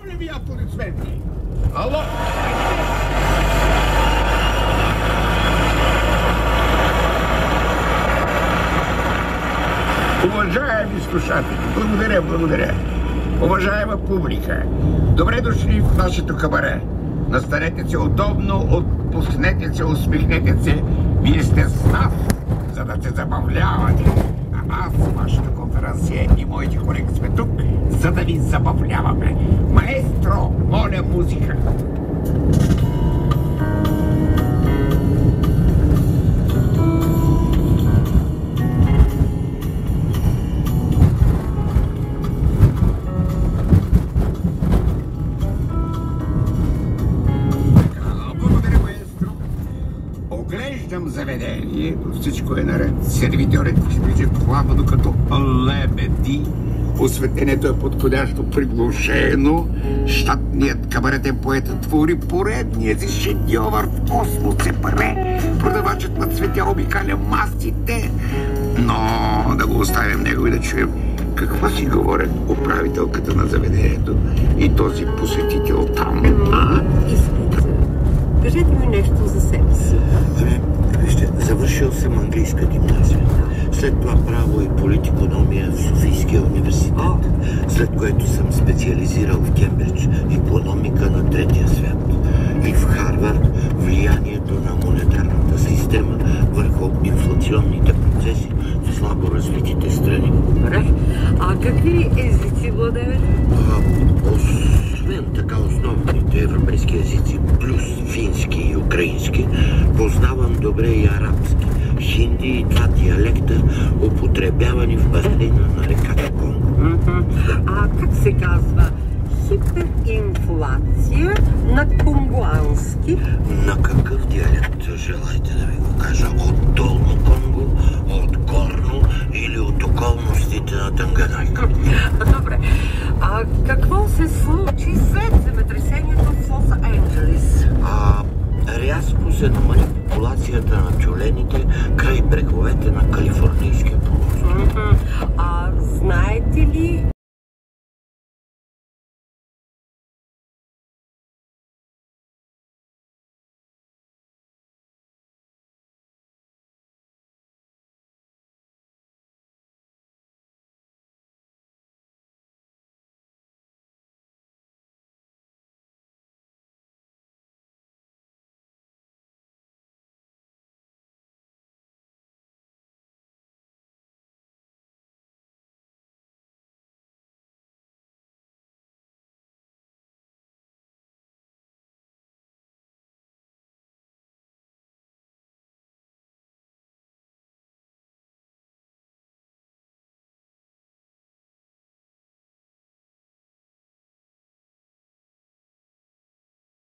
Моля ви, аплодисменти! Ало! Уважаеми слушатели, благодаря. Уважаема публика, добре дошли в нашето кабаре. Настанете се удобно, отпуснете се, усмихнете се. Вие сте с нас, за да се забавлявате. А аз, вашата конференция и моите колеги сме тук, за да ви забавляваме. Маестро, моля музика. Оглеждам заведението, всичко е наред. Сервитьорите ще движат плавно като лебеди. Осветлението е подходящо приглушено. Щатният кабаретен поет твори поредния си шедьовър в космос се пре. Продавачът на цветя обикаля масите. Но да го оставим него и да чуем какво си говорят управителката на заведението и този посетител там. Искайте. Кажете ми нещо за себе си. Вижте, завършил съм английска гимназия. След това право и политикономия в Софийския университет. След което съм специализирал в Кембридж икономика на третия свят. И в Харвард влиянието на монетарната система върху инфлационните процеси в слабо развитите страни. Добре. А какви езици владеете? Освен така основните европейски езици, плюс фински и украински, познавам добре и арабски, хинди и два диалекта, употребявани в басейна на реката Конго. А как се казва? Хиперинфлация на конгуански? На какъв диалект желаете да ви го кажа? От долно Конго, от горно или от околностите на Танганайка? Добре. А какво се случи след земетресението в Лос-Анджелес? Рязко се намали популацията на тюлените край бреговете на Калифорнийския